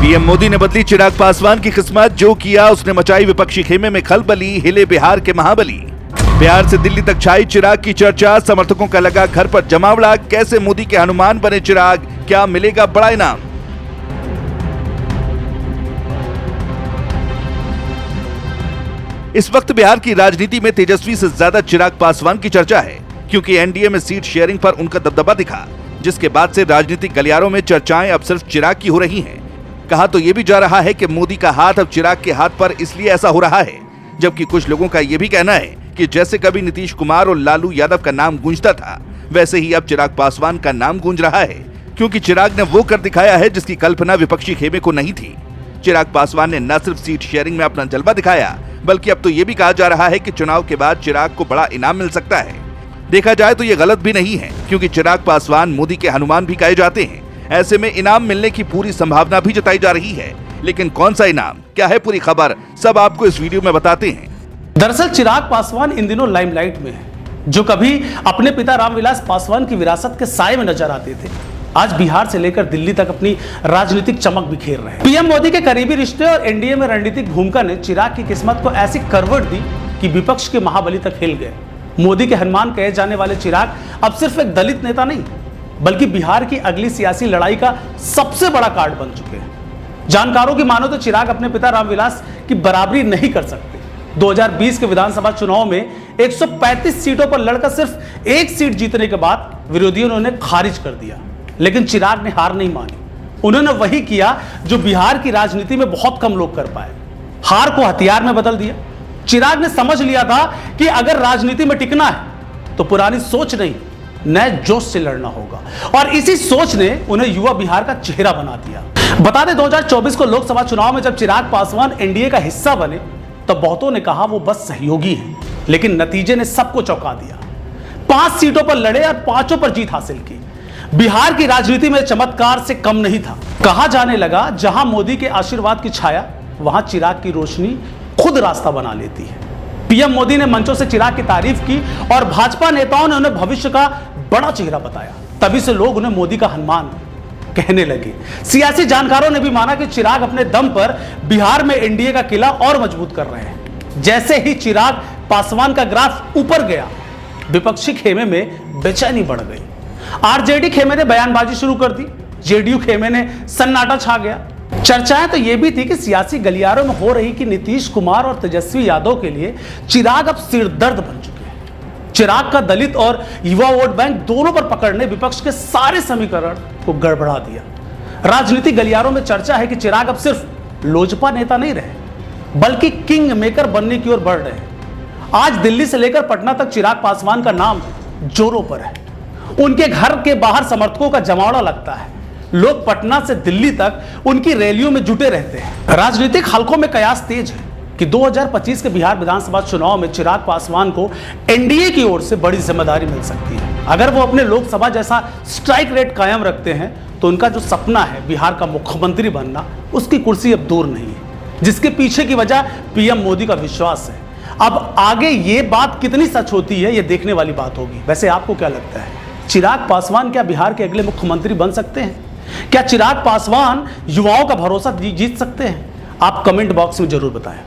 PM Modi ने बदली चिराग पासवान की किस्मत, जो किया उसने मचाई विपक्षी खेमे में खलबली, हिले बिहार के महाबली। बिहार से दिल्ली तक छाई चिराग की चर्चा, समर्थकों का लगा घर पर जमावड़ा, कैसे मोदी के हनुमान बने चिराग, क्या मिलेगा बड़ा इनाम। इस वक्त बिहार की राजनीति में तेजस्वी से ज्यादा चिराग पासवान की चर्चा है, क्योंकि एनडीए में सीट शेयरिंग पर उनका दबदबा दिखा, जिसके बाद से राजनीतिक गलियारों में चर्चाएं अब सिर्फ चिराग की हो रही हैं। कहा तो यह भी जा रहा है कि मोदी का हाथ अब चिराग के हाथ पर इसलिए ऐसा हो रहा है, जबकि कुछ लोगों का यह भी कहना है कि जैसे कभी नीतीश कुमार और लालू यादव का नाम गूंजता था, वैसे ही अब चिराग पासवान का नाम गूंज रहा है, क्योंकि चिराग ने वो कर दिखाया है जिसकी कल्पना विपक्षी खेमे को नहीं थी। चिराग पासवान ने न सिर्फ सीट शेयरिंग में अपना जलवा दिखाया, बल्कि अब तो ये भी कहा जा रहा है कि चुनाव के बाद चिराग को बड़ा इनाम मिल सकता है। देखा जाए तो ये गलत भी नहीं है, क्योंकि चिराग पासवान मोदी के हनुमान भी कहे जाते हैं। ऐसे में इनाम मिलने की पूरी संभावना भी जताई जा रही है, लेकिन कौन सा इनाम, क्या है पूरी खबर, सब आपको इस वीडियो में बताते हैं। दरअसल चिराग पासवान इन दिनों लाइमलाइट में है। जो कभी अपने पिता रामविलास पासवान की विरासत के साए में नजर आते थे, आज बिहार से लेकर दिल्ली तक अपनी राजनीतिक चमक बिखेर रहे हैं। पीएम मोदी के करीबी रिश्ते और एनडीए में रणनीतिक भूमिका ने चिराग की किस्मत को ऐसी करवट दी कि विपक्ष के महाबली तक हिल गए। मोदी के हनुमान कहे जाने वाले चिराग अब सिर्फ एक दलित नेता नहीं, बल्कि बिहार की अगली सियासी लड़ाई का सबसे बड़ा कार्ड बन चुके हैं। जानकारों की मानो तो चिराग अपने पिता रामविलास की बराबरी नहीं कर सकते। 2020 के विधानसभा चुनाव में 135 सीटों पर लड़कर सिर्फ एक सीट जीतने के बाद विरोधियों ने उन्हें खारिज कर दिया, लेकिन चिराग ने हार नहीं मानी। उन्होंने वही किया जो बिहार की राजनीति में बहुत कम लोग कर पाए, हार को हथियार में बदल दिया। चिराग ने समझ लिया था कि अगर राजनीति में टिकना है तो पुरानी सोच नहीं, नए जोश से लड़ना होगा, और इसी सोच ने उन्हें युवा बिहार का चेहरा बना दिया। बता दें 2024 को लोकसभा चुनाव में जब चिराग पासवान एनडीए का हिस्सा बने, तो बहुतों ने कहा वो बस सहयोगी हैं, लेकिन नतीजे ने सबको चौंका दिया। 5 सीटों पर लड़े और 5 पर जीत हासिल की। बिहार की राजनीति में चमत्कार से कम नहीं था। कहा जाने लगा जहां मोदी के आशीर्वाद की छाया, वहां चिराग की रोशनी खुद रास्ता बना लेती है। पीएम मोदी ने मंचों से चिराग की तारीफ की और भाजपा नेताओं ने उन्हें भविष्य का बड़ा चेहरा बताया। तभी से लोग उन्हें मोदी का हनुमान कहने लगे। सियासी जानकारों ने भी माना कि चिराग अपने दम पर बिहार में एनडीए का किला और मजबूत कर रहे हैं। जैसे ही चिराग पासवान का ग्राफ ऊपर गया, विपक्षी खेमे में बेचैनी बढ़ गई। आरजेडी खेमे ने बयानबाजी शुरू कर दी, जेडीयू खेमे ने सन्नाटा छा गया। चर्चाएं तो यह भी थी कि सियासी गलियारों में हो रही कि नीतीश कुमार और तेजस्वी यादव के लिए चिराग अब सिरदर्द बन चुके हैं। चिराग का दलित और युवा वोट बैंक दोनों पर पकड़ने विपक्ष के सारे समीकरण को गड़बड़ा दिया। राजनीतिक गलियारों में चर्चा है कि चिराग अब सिर्फ लोजपा नेता नहीं रहे, बल्कि किंग मेकर बनने की ओर बढ़ रहे हैं। आज दिल्ली से लेकर पटना तक चिराग पासवान का नाम जोरों पर है। उनके घर के बाहर समर्थकों का जमावड़ा लगता है। लोग पटना से दिल्ली तक उनकी रैलियों में जुटे रहते हैं। राजनीतिक हलकों में कयास तेज है कि 2025 के बिहार विधानसभा चुनाव में चिराग पासवान को एनडीए की ओर से बड़ी जिम्मेदारी मिल सकती है। अगर वो अपने लोकसभा जैसा स्ट्राइक रेट कायम रखते हैं, तो उनका जो सपना है बिहार का मुख्यमंत्री बनना, उसकी कुर्सी अब दूर नहीं है, जिसके पीछे की वजह पीएम मोदी का विश्वास है। अब आगे ये बात कितनी सच होती है, ये देखने वाली बात होगी। वैसे आपको क्या लगता है, चिराग पासवान क्या बिहार के अगले मुख्यमंत्री बन सकते हैं? क्या चिराग पासवान युवाओं का भरोसा जीत सकते हैं? आप कमेंट बॉक्स में जरूर बताएं।